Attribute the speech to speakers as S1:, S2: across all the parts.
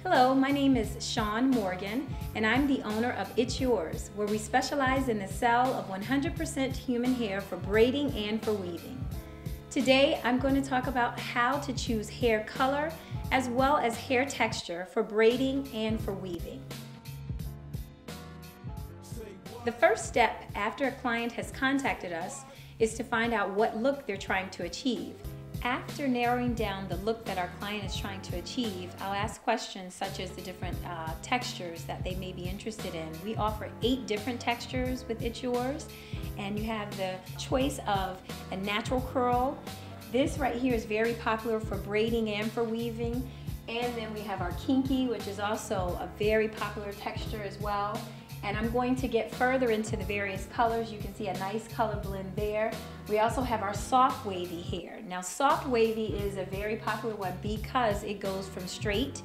S1: Hello, my name is Shawn Morgan, and I'm the owner of It's Yours, where we specialize in the sale of 100% human hair for braiding and for weaving. Today, I'm going to talk about how to choose hair color as well as hair texture for braiding and for weaving. The first step after a client has contacted us is to find out what look they're trying to achieve. After narrowing down the look that our client is trying to achieve, I'll ask questions such as the different textures that they may be interested in. We offer 8 different textures with It's Yours, and you have the choice of a natural curl. This right here is very popular for braiding and for weaving. And then we have our kinky, which is also a very popular texture as well. And I'm going to get further into the various colors. You can see a nice color blend there. We also have our soft wavy hair. Now soft wavy is a very popular one because it goes from straight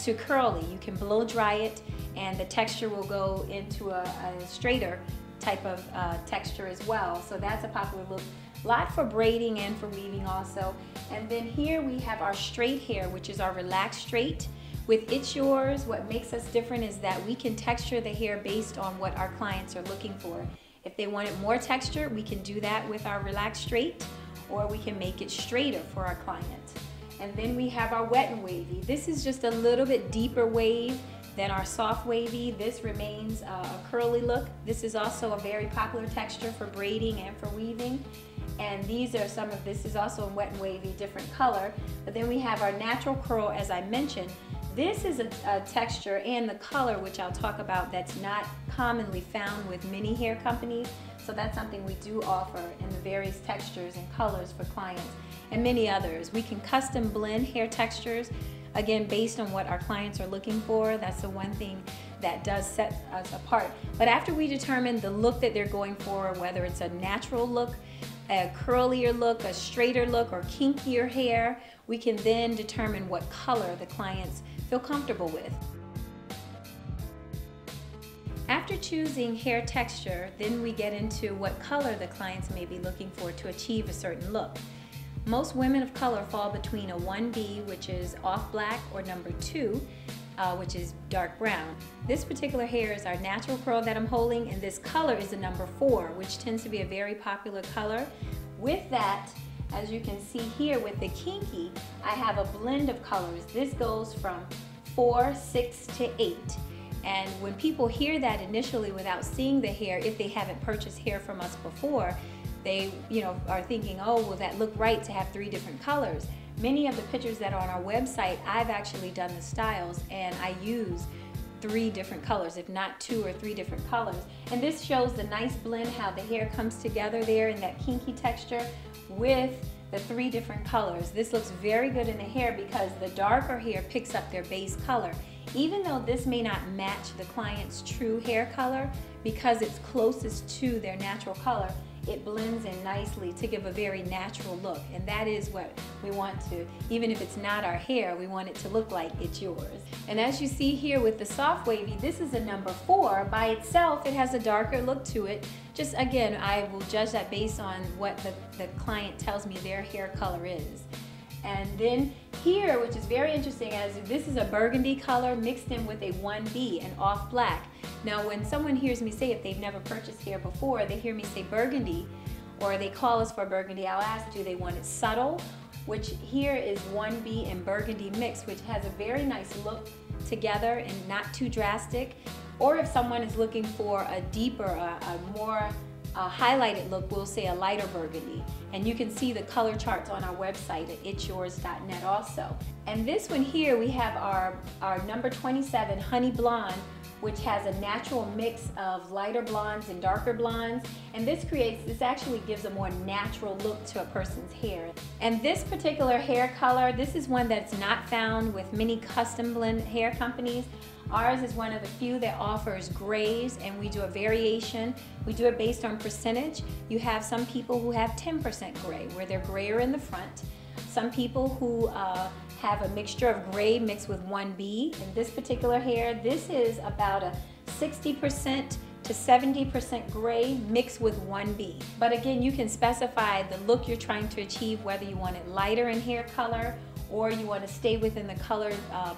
S1: to curly. You can blow dry it and the texture will go into a straighter type of texture as well. So that's a popular look. A lot for braiding and for weaving also. And then here we have our straight hair, which is our relaxed straight. With It's Yours, what makes us different is that we can texture the hair based on what our clients are looking for. If they wanted more texture, we can do that with our relaxed straight, or we can make it straighter for our clients. And then we have our wet and wavy. This is just a little bit deeper wave than our soft wavy. This remains a curly look. This is also a very popular texture for braiding and for weaving. And these are some of, this is also a wet and wavy, different color. But then we have our natural curl, as I mentioned. This is a texture and the color, which I'll talk about, that's not commonly found with many hair companies. So that's something we do offer in the various textures and colors for clients, and many others. We can custom blend hair textures, again, based on what our clients are looking for. That's the one thing that does set us apart. But after we determine the look that they're going for, whether it's a natural look, a curlier look, a straighter look, or kinkier hair, we can then determine what color the clients feel comfortable with. After choosing hair texture, then we get into what color the clients may be looking for to achieve a certain look. Most women of color fall between a 1B, which is off black, or number 2, which is dark brown. This particular hair is our natural curl that I'm holding, and this color is a number 4, which tends to be a very popular color. With that, as you can see here with the kinky, I have a blend of colors. This goes from 4, 6 to 8. And when people hear that initially without seeing the hair, if they haven't purchased hair from us before, they are thinking, oh, will that look right to have 3 different colors? Many of the pictures that are on our website, I've actually done the styles, and I use 3 different colors, if not 2 or 3 different colors. And this shows the nice blend, how the hair comes together there in that kinky texture with the 3 different colors. This looks very good in the hair because the darker hair picks up their base color. Even though this may not match the client's true hair color, because it's closest to their natural color, it blends in nicely to give a very natural look. And that is what we want to, even if it's not our hair, we want it to look like It's Yours. And as you see here with the soft wavy, this is a number 4. By itself, it has a darker look to it. Just again, I will judge that based on what the client tells me their hair color is. And then here, which is very interesting, as this is a burgundy color mixed in with a 1B, an off black. Now when someone hears me say, if they've never purchased hair before, they hear me say burgundy, or they call us for burgundy, I'll ask, do they want it subtle? Which here is 1B and burgundy mix, which has a very nice look together and not too drastic. Or if someone is looking for a deeper, a more highlighted look, we'll say a lighter burgundy. And you can see the color charts on our website at itsyours.net also. And this one here, we have our number 27 honey blonde, which has a natural mix of lighter blondes and darker blondes. And this actually gives a more natural look to a person's hair. And this particular hair color, this is one that's not found with many custom blend hair companies. Ours is one of the few that offers grays, and we do a variation. We do it based on percentage. You have some people who have 10% gray, where they're grayer in the front. Some people who have a mixture of gray mixed with 1B. In this particular hair, this is about a 60% to 70% gray mixed with 1B. But again, you can specify the look you're trying to achieve, whether you want it lighter in hair color or you want to stay within the color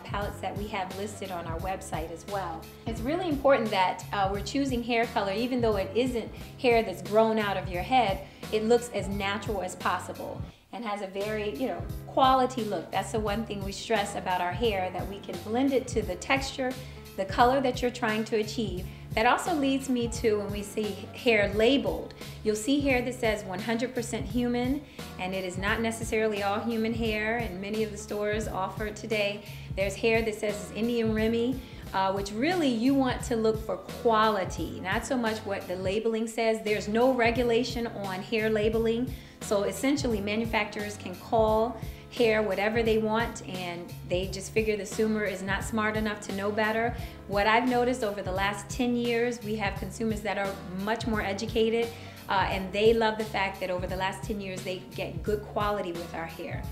S1: palettes that we have listed on our website as well. It's really important that we're choosing hair color, even though it isn't hair that's grown out of your head, it looks as natural as possible and has a very, quality look. That's the one thing we stress about our hair, that we can blend it to the texture, the color that you're trying to achieve. That also leads me to when we see hair labeled. You'll see hair that says 100% human, and it is not necessarily all human hair, and many of the stores offer it today. There's hair that says it's Indian Remy, which really you want to look for quality, not so much what the labeling says. There's no regulation on hair labeling, so essentially manufacturers can call hair whatever they want, and they just figure the consumer is not smart enough to know better. What I've noticed over the last 10 years, we have consumers that are much more educated, and they love the fact that over the last 10 years they get good quality with our hair.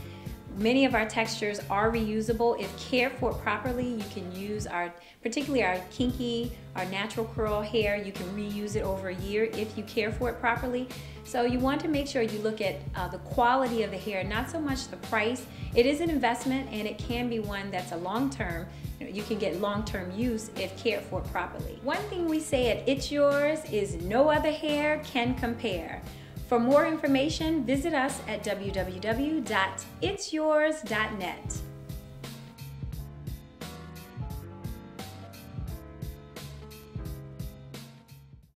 S1: Many of our textures are reusable. If cared for properly, you can use particularly our kinky, our natural curl hair, you can reuse it over a year if you care for it properly. So you want to make sure you look at the quality of the hair, not so much the price. It is an investment, and it can be one that's a long-term. You can get long-term use if cared for properly. One thing we say at It's Yours is no other hair can compare. For more information, visit us at www.itsyours.net.